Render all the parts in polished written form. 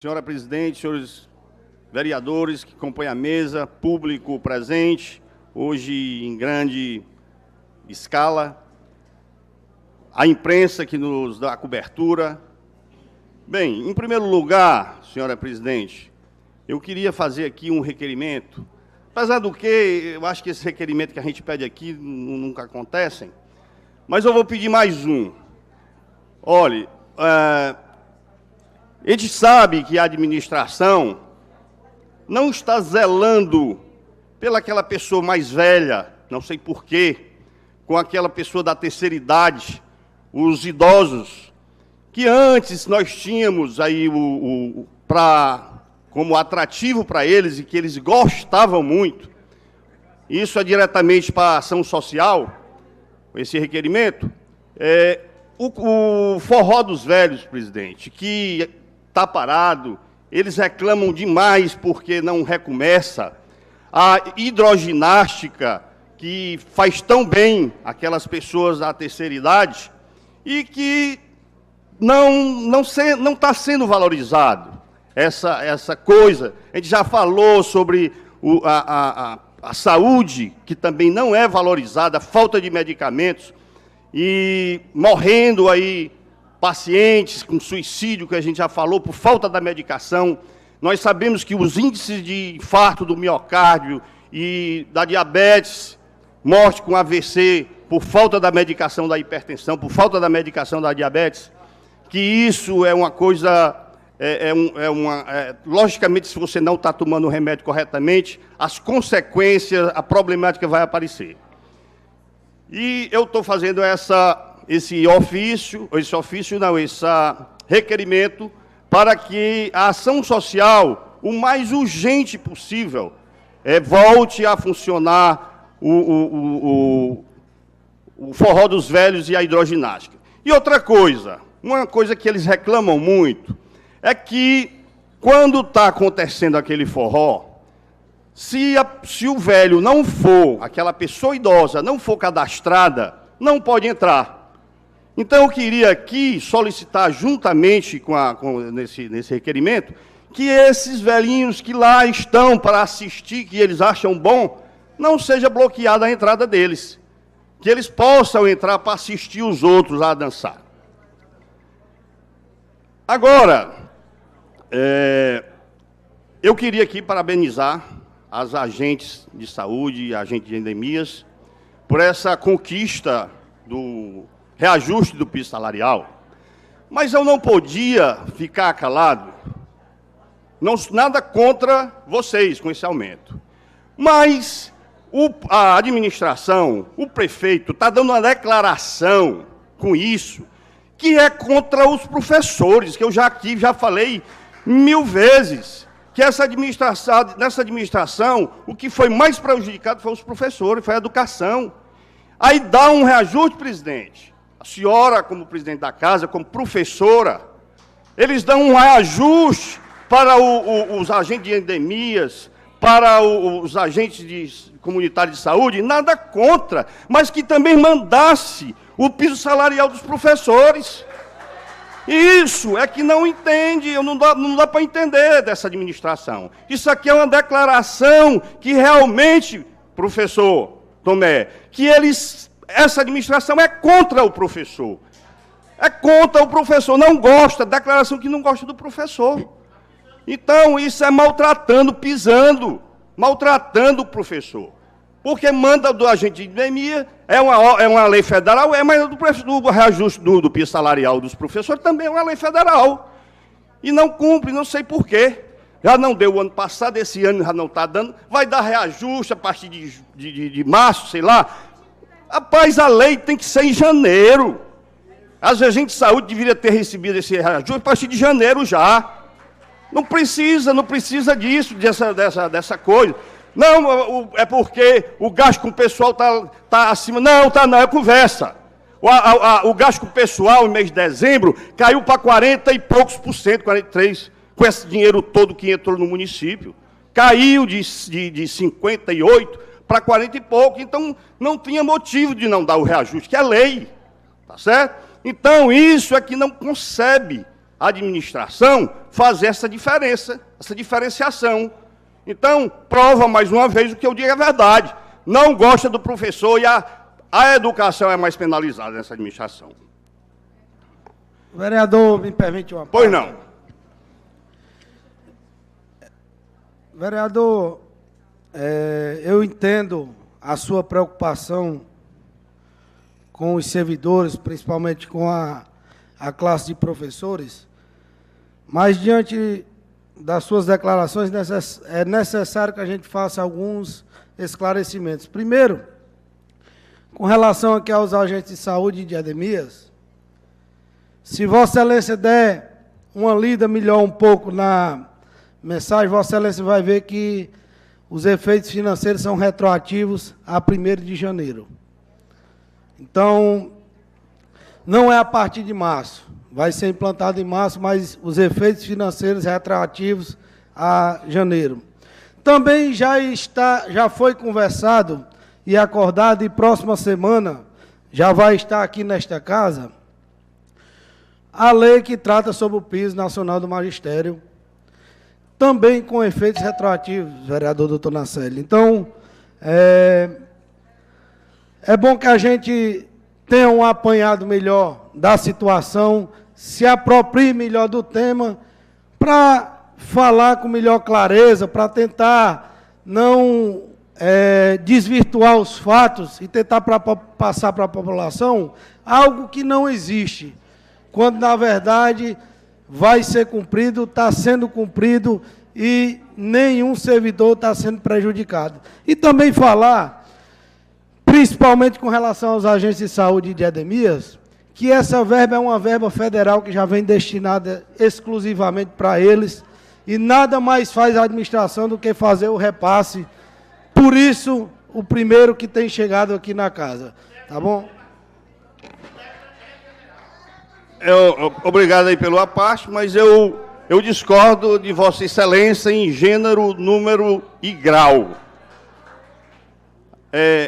Senhora presidente, senhores vereadores que compõem a mesa, público presente, hoje em grande escala, a imprensa que nos dá cobertura. Bem, em primeiro lugar, senhora presidente, eu queria fazer aqui um requerimento, apesar do que eu acho que esse requerimento que a gente pede aqui nunca acontecem, mas eu vou pedir mais um. Olhe, a gente sabe que a administração não está zelando pelaquela pessoa mais velha, não sei porquê, com aquela pessoa da terceira idade, os idosos, que antes nós tínhamos aí como atrativo para eles e que eles gostavam muito. Isso é diretamente para a ação social, esse requerimento. O forró dos velhos, presidente, que está parado, eles reclamam demais porque não recomeça. A hidroginástica, que faz tão bem aquelas pessoas da terceira idade, e que não está sendo valorizado. Essa coisa, a gente já falou sobre a saúde, que também não é valorizada, a falta de medicamentos, e morrendo aí pacientes com suicídio, que a gente já falou, por falta da medicação. Nós sabemos que os índices de infarto do miocárdio e da diabetes, morte com AVC, por falta da medicação da hipertensão, por falta da medicação da diabetes, que isso é uma coisa, logicamente, se você não está tomando o remédio corretamente, as consequências, a problemática vai aparecer. E eu estou fazendo esse requerimento para que a ação social, o mais urgente possível, volte a funcionar o forró dos velhos e a hidroginástica. E outra coisa, uma coisa que eles reclamam muito, é que quando está acontecendo aquele forró, se o velho não for, aquela pessoa idosa não for cadastrada, não pode entrar. Então, eu queria aqui solicitar, juntamente nesse requerimento, que esses velhinhos que lá estão para assistir, que eles acham bom, não seja bloqueada a entrada deles. Que eles possam entrar para assistir os outros a dançar. Agora, eu queria aqui parabenizar as agentes de saúde e agentes de endemias por essa conquista do reajuste do piso salarial. Mas eu não podia ficar calado. Nada contra vocês com esse aumento. Mas a administração, o prefeito, está dando uma declaração com isso, que é contra os professores, que eu já falei 1000 vezes. Que nessa administração, o que foi mais prejudicado foi os professores, foi a educação. Aí dá um reajuste, presidente. A senhora, como presidente da casa, como professora, eles dão um reajuste para os agentes de endemias, para os agentes comunitários de saúde, nada contra, mas que também mandasse o piso salarial dos professores. Isso é que não entende, não dá para entender dessa administração. Isso aqui é uma declaração que realmente, professor Tomé, que essa administração é contra o professor. É contra o professor, não gosta, declaração que não gosta do professor. Então, isso é maltratando, maltratando o professor. Porque manda do agente de endemia, é uma lei federal, mas do reajuste do piso salarial dos professores também é uma lei federal. E não cumpre, não sei por quê. Já não deu o ano passado, esse ano já não está dando, vai dar reajuste a partir de março, sei lá. Rapaz, a lei tem que ser em janeiro. As agentes de saúde deveriam ter recebido esse reajuste a partir de janeiro já. Não precisa disso, dessa coisa. Não, é porque o gasto com o pessoal está acima. Não, é conversa. O gasto com o pessoal, no mês de dezembro, caiu para 40 e poucos por cento, 43%, com esse dinheiro todo que entrou no município. Caiu de 58 para 40 e pouco. Então, não tinha motivo de não dar o reajuste, que é lei. Tá certo? Então, isso é que não concebe administração fazer essa diferença, essa diferenciação. Então, prova mais uma vez o que eu digo é verdade. Não gosta do professor e a educação é mais penalizada nessa administração. Vereador, me permite uma Pois não. Vereador, eu entendo a sua preocupação com os servidores, principalmente com a classe de professores, mas diante das suas declarações é necessário que a gente faça alguns esclarecimentos. Primeiro, com relação aqui aos agentes de saúde de Ademias, se Vossa Excelência der uma lida melhor um pouco na mensagem, Vossa Excelência vai ver que os efeitos financeiros são retroativos a 1º de janeiro. Então, não é a partir de março, vai ser implantado em março, mas os efeitos financeiros retroativos a janeiro. Também já foi conversado e acordado, e próxima semana já vai estar aqui nesta casa a lei que trata sobre o piso nacional do magistério, também com efeitos retroativos, vereador doutor Nacelli. Então, é bom que a gente tenha um apanhado melhor da situação, se aproprie melhor do tema, para falar com melhor clareza, para tentar não desvirtuar os fatos e tentar passar para a população algo que não existe, quando, na verdade, vai ser cumprido, está sendo cumprido e nenhum servidor está sendo prejudicado. E também falar, principalmente com relação aos agentes de saúde de Ademias, que essa verba é uma verba federal que já vem destinada exclusivamente para eles e nada mais faz a administração do que fazer o repasse. Por isso, o primeiro que tem chegado aqui na casa. Tá bom? Obrigado aí pela parte, mas eu discordo de Vossa Excelência em gênero, número e grau.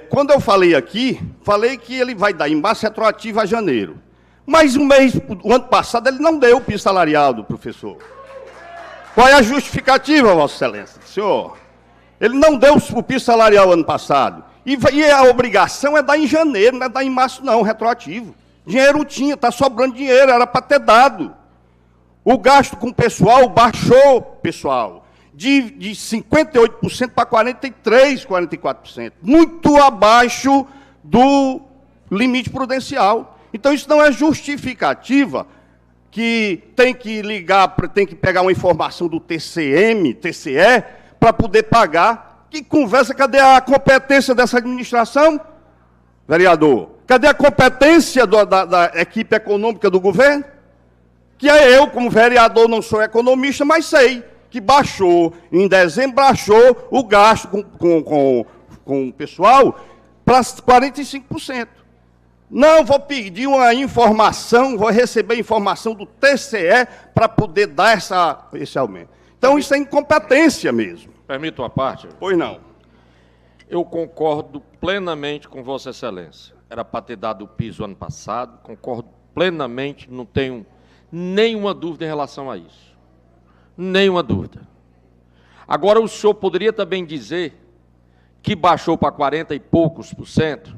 Quando eu falei aqui, falei que ele vai dar em março retroativo a janeiro. Mas o ano passado ele não deu o piso salarial do professor. Qual é a justificativa, Vossa Excelência? Senhor, ele não deu o piso salarial ano passado. E a obrigação é dar em janeiro, não é dar em março não, retroativo. Dinheiro tinha, está sobrando dinheiro, era para ter dado. O gasto com o pessoal baixou, pessoal, de 58% para 43%, 44%. Muito abaixo do limite prudencial. Então, isso não é justificativa que tem que ligar, tem que pegar uma informação do TCE, para poder pagar. Que conversa, cadê a competência dessa administração, vereador? Cadê a competência da equipe econômica do governo? Que eu, como vereador, não sou economista, mas sei que baixou, em dezembro, baixou o gasto com o pessoal para 45%. Não, vou pedir uma informação, vou receber informação do TCE para poder dar esse aumento. Então, isso é incompetência mesmo. Permita uma parte? Pois não. Eu concordo plenamente com Vossa Excelência. Era para ter dado o piso ano passado, concordo plenamente, não tenho nenhuma dúvida em relação a isso. Nenhuma dúvida. Agora, o senhor poderia também dizer que baixou para 40 e poucos %,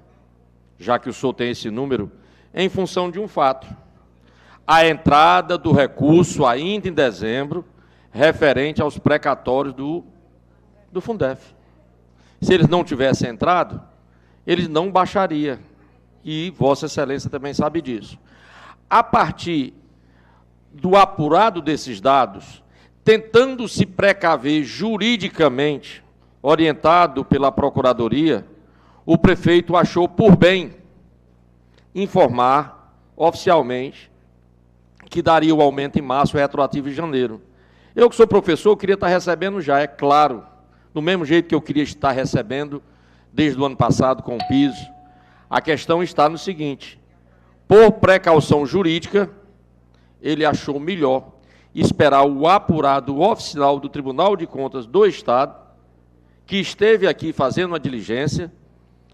já que o senhor tem esse número, em função de um fato. A entrada do recurso, ainda em dezembro, referente aos precatórios do Fundef. Se eles não tivessem entrado, eles não baixariam. E Vossa Excelência também sabe disso. A partir do apurado desses dados, tentando se precaver juridicamente, orientado pela Procuradoria, o prefeito achou por bem informar oficialmente que daria o aumento em março, retroativo em janeiro. Eu, que sou professor, queria estar recebendo já, é claro, do mesmo jeito que eu queria estar recebendo desde o ano passado com o piso. A questão está no seguinte: por precaução jurídica, ele achou melhor esperar o apurado oficial do Tribunal de Contas do Estado, que esteve aqui fazendo uma diligência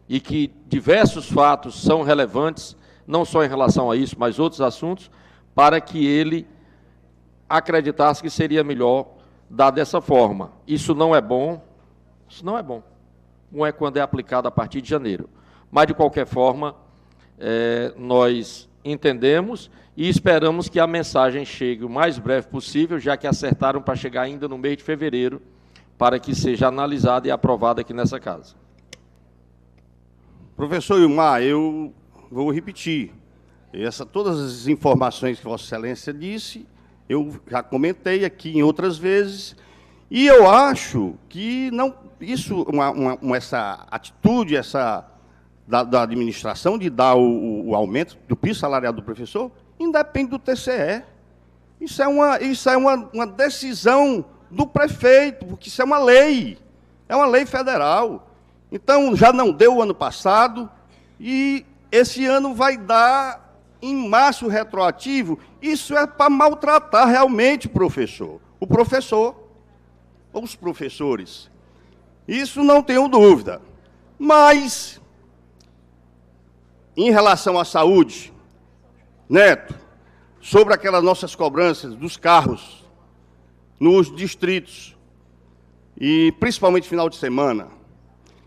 e que diversos fatos são relevantes, não só em relação a isso, mas outros assuntos, para que ele acreditasse que seria melhor dar dessa forma. Isso não é bom, isso não é bom. Não é quando é aplicado a partir de janeiro. Mas, de qualquer forma, nós entendemos e esperamos que a mensagem chegue o mais breve possível, já que acertaram para chegar ainda no mês de fevereiro, para que seja analisada e aprovada aqui nessa casa. Professor Ilmar, eu vou repetir. Todas as informações que Vossa Excelência disse, eu já comentei aqui em outras vezes, e eu acho que não, essa atitude, da administração de dar o aumento do piso salarial do professor, independe do TCE. Isso é uma decisão do prefeito, porque isso é uma lei federal. Então, já não deu o ano passado, e esse ano vai dar em março retroativo. Isso é para maltratar realmente o professor, ou os professores. Isso não tenho dúvida. Mas, em relação à saúde, Neto, sobre aquelas nossas cobranças dos carros nos distritos, e principalmente final de semana.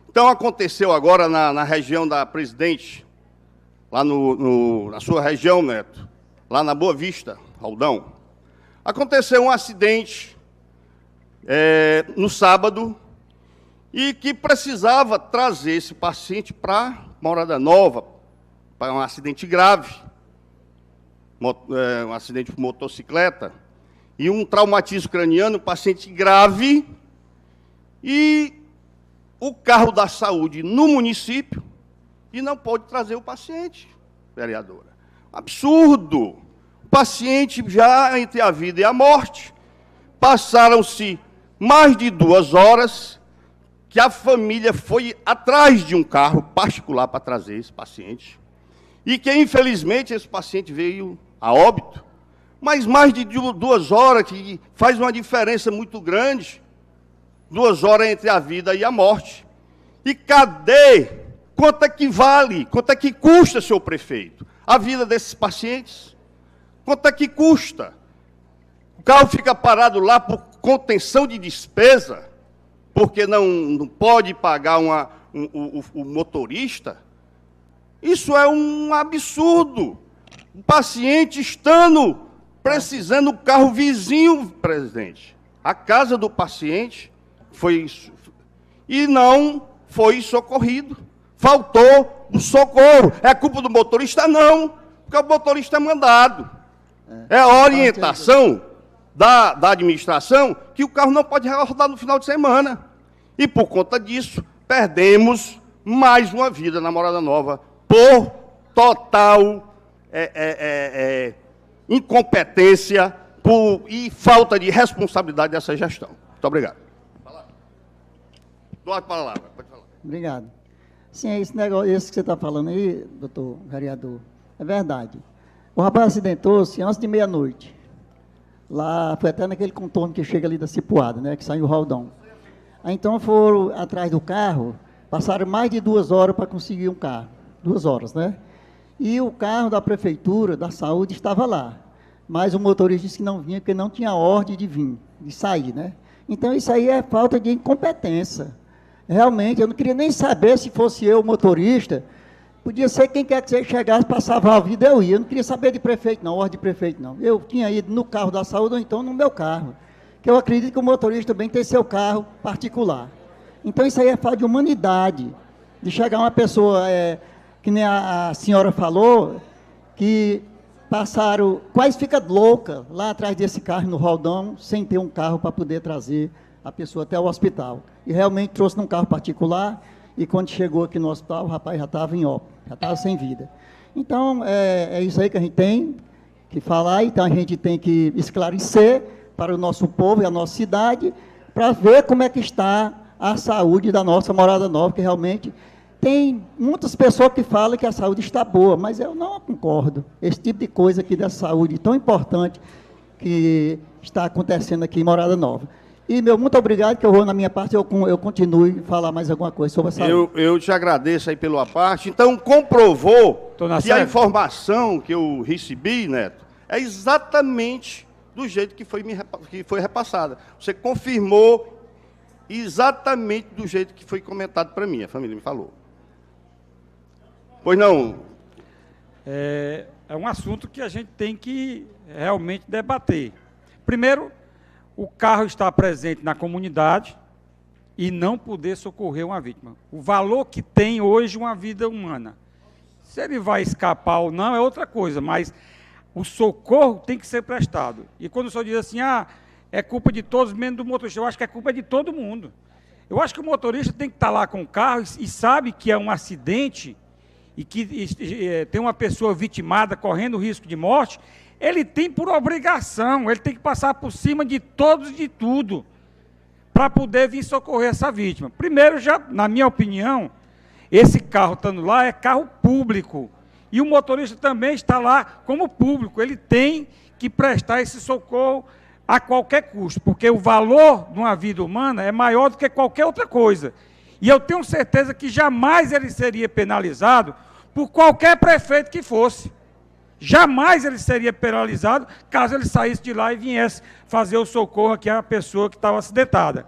Então, aconteceu agora na região da Presidente, lá na sua região, Neto, lá na Boa Vista, Roldão, aconteceu um acidente no sábado, e que precisava trazer esse paciente para Morada Nova, para um acidente grave, um acidente por motocicleta, e um traumatismo craniano, paciente grave, e o carro da saúde no município, e não pode trazer o paciente, vereadora. Absurdo! O paciente já entre a vida e a morte. Passaram-se mais de 2 horas que a família foi atrás de um carro particular para trazer esse paciente, e que, infelizmente, esse paciente veio a óbito, mas mais de 2 horas, que faz uma diferença muito grande, 2 horas entre a vida e a morte. E cadê? Quanto é que vale? Quanto é que custa, senhor prefeito, a vida desses pacientes? Quanto é que custa? O carro fica parado lá por contenção de despesa, porque não pode pagar o motorista? Isso é um absurdo. O paciente precisando do carro vizinho, presidente. A casa do paciente e não foi socorrido. Faltou o socorro. É culpa do motorista? Não, porque o motorista é mandado. É a orientação da administração que o carro não pode rodar no final de semana. E, por conta disso, perdemos mais uma vida na Morada Nova por total incompetência e falta de responsabilidade dessa gestão. Muito obrigado. Dou a palavra. Pode falar. Obrigado. Sim, esse negócio, esse que você está falando aí, doutor vereador, é verdade. O rapaz acidentou-se antes de meia-noite. Lá, foi até naquele contorno que chega ali da Cipuada, né, que saiu o Roldão. Aí, então, foram atrás do carro, passaram mais de 2 horas para conseguir um carro. 2 horas, né? E o carro da prefeitura, da saúde, estava lá. Mas o motorista disse que não vinha, porque não tinha ordem de vir, de sair, né? Então, isso aí é falta de incompetência. Realmente, eu não queria nem saber se fosse eu o motorista. Podia ser quem quer que você chegasse para salvar a vida, eu ia. Eu não queria saber de prefeito, não, ordem de prefeito, não. Eu tinha ido no carro da saúde ou então no meu carro. Que eu acredito que o motorista também tem seu carro particular. Então, isso aí é falta de humanidade. De chegar uma pessoa, que nem a senhora falou, que passaram, quase fica louca lá atrás desse carro no Roldão, sem ter um carro para poder trazer a pessoa até o hospital. E realmente trouxe num carro particular, e quando chegou aqui no hospital, o rapaz já estava em óbito, já estava sem vida. Então, é isso aí que a gente tem que falar, então a gente tem que esclarecer para o nosso povo e a nossa cidade, para ver como é que está a saúde da nossa Morada Nova, que realmente tem muitas pessoas que falam que a saúde está boa, mas eu não concordo. Esse tipo de coisa aqui da saúde tão importante que está acontecendo aqui em Morada Nova. E, muito obrigado, que eu vou, na minha parte, eu continue a falar mais alguma coisa sobre a saúde. Eu te agradeço aí pela parte. Então, comprovou que a informação que eu recebi, Neto, é exatamente do jeito que foi repassada. Você confirmou exatamente do jeito que foi comentado para mim, a família me falou. Pois não? É um assunto que a gente tem que realmente debater. Primeiro, o carro está presente na comunidade e não poder socorrer uma vítima. O valor que tem hoje uma vida humana. Se ele vai escapar ou não é outra coisa, mas o socorro tem que ser prestado. E quando o senhor diz assim, é culpa de todos, menos do motorista, eu acho que é culpa de todo mundo. Eu acho que o motorista tem que estar lá com o carro e sabe que é um acidente e que tem uma pessoa vitimada correndo risco de morte, ele tem por obrigação, ele tem que passar por cima de todos e de tudo para poder vir socorrer essa vítima. Primeiro, já, na minha opinião, esse carro estando lá é carro público e o motorista também está lá como público, ele tem que prestar esse socorro a qualquer custo, porque o valor de uma vida humana é maior do que qualquer outra coisa. E eu tenho certeza que jamais ele seria penalizado por qualquer prefeito que fosse. Jamais ele seria penalizado caso ele saísse de lá e viesse fazer o socorro aqui à pessoa que estava acidentada.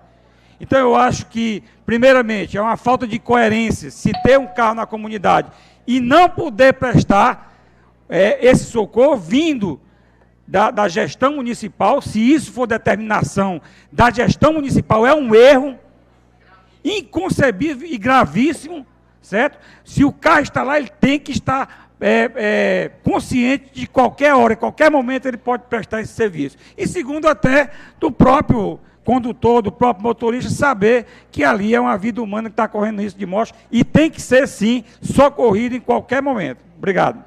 Então eu acho que, primeiramente, é uma falta de coerência se ter um carro na comunidade e não poder prestar esse socorro vindo da gestão municipal. Se isso for determinação da gestão municipal, é um erro inconcebível e gravíssimo, certo? Se o carro está lá, ele tem que estar consciente de qualquer hora, em qualquer momento ele pode prestar esse serviço. E segundo, até do próprio condutor, do próprio motorista, saber que ali é uma vida humana que está correndo risco de morte e tem que ser, sim, socorrido em qualquer momento. Obrigado.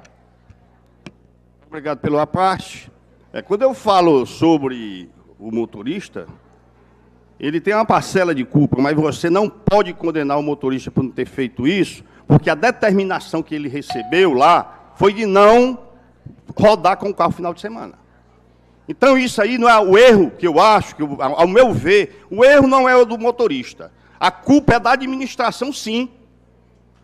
Obrigado pela parte. Quando eu falo sobre o motorista, ele tem uma parcela de culpa, mas você não pode condenar o motorista por não ter feito isso, porque a determinação que ele recebeu lá foi de não rodar com o carro no final de semana. Então, isso aí não é o erro que eu acho, ao meu ver, o erro não é o do motorista. A culpa é da administração, sim,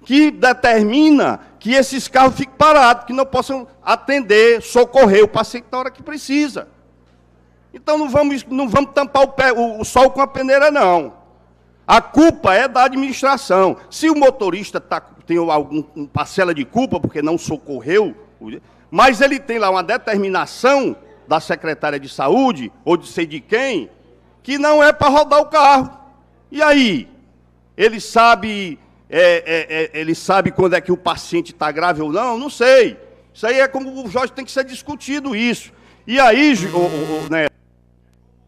que determina que esses carros fiquem parados, que não possam atender, socorrer o paciente na hora que precisa. Então, não vamos tampar o sol com a peneira, não. A culpa é da administração. Se o motorista tem alguma parcela de culpa, porque não socorreu, mas ele tem lá uma determinação da secretária de saúde, ou de sei de quem, que não é para rodar o carro. E aí? Ele sabe quando é que o paciente está grave ou não? Não sei. Isso aí é como o Jorge, tem que ser discutido isso. E aí, Neto?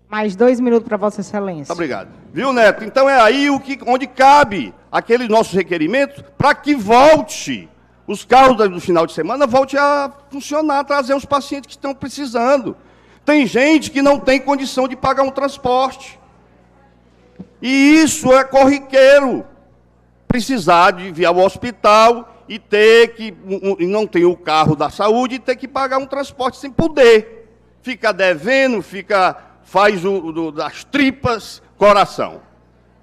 Mais 2 minutos para Vossa Excelência. Muito obrigado. Viu, Neto? Então é aí onde cabe aqueles nossos requerimentos para que volte, os carros do final de semana volte a funcionar, trazer os pacientes que estão precisando. Tem gente que não tem condição de pagar um transporte. E isso é corriqueiro. Precisar de vir ao hospital e e não ter o carro da saúde e ter que pagar um transporte sem poder. Fica devendo, faz das tripas coração,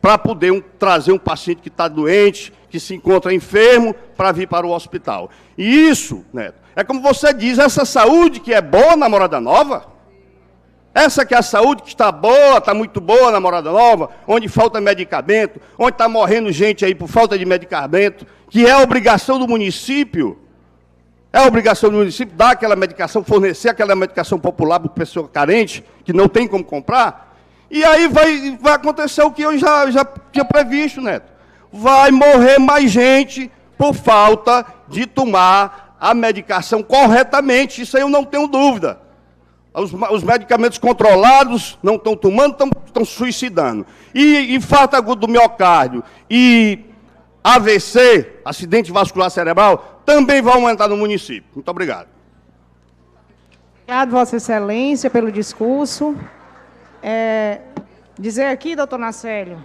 para poder trazer um paciente que está doente, que se encontra enfermo, para vir para o hospital. E isso, Neto, é como você diz, essa saúde que é boa na Morada Nova, essa que é a saúde que está boa, está muito boa na Morada Nova, onde falta medicamento, onde está morrendo gente aí por falta de medicamento, que é obrigação do município, dar aquela medicação, fornecer aquela medicação popular para pessoa carente, que não tem como comprar, e aí vai acontecer o que eu já tinha previsto, Neto. Vai morrer mais gente por falta de tomar a medicação corretamente, isso aí eu não tenho dúvida. Os medicamentos controlados não estão tomando, estão suicidando. E infarto agudo do miocárdio e AVC, acidente vascular cerebral, também vai aumentar no município. Muito obrigado. Obrigado, Vossa Excelência, pelo discurso. Dizer aqui, doutor Nacélio,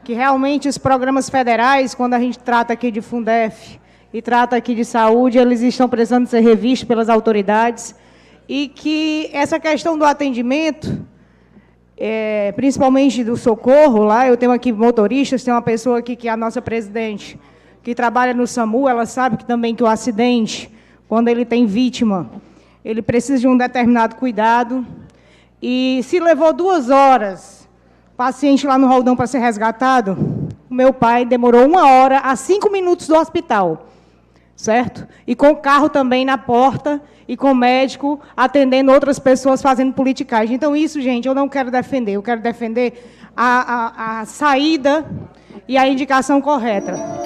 que realmente os programas federais, quando a gente trata aqui de Fundef e trata aqui de saúde, eles estão precisando ser revistos pelas autoridades e que essa questão do atendimento, principalmente do socorro, lá eu tenho aqui motoristas, tem uma pessoa aqui que é a nossa presidente, que trabalha no SAMU, ela sabe que também que o acidente, quando ele tem vítima, ele precisa de um determinado cuidado. E se levou 2 horas o paciente lá no Roldão para ser resgatado, o meu pai demorou 1 hora a 5 minutos do hospital, certo? E com o carro também na porta, e com o médico atendendo outras pessoas, fazendo politicagem. Então, isso, gente, eu não quero defender. Eu quero defender a saída e a indicação correta.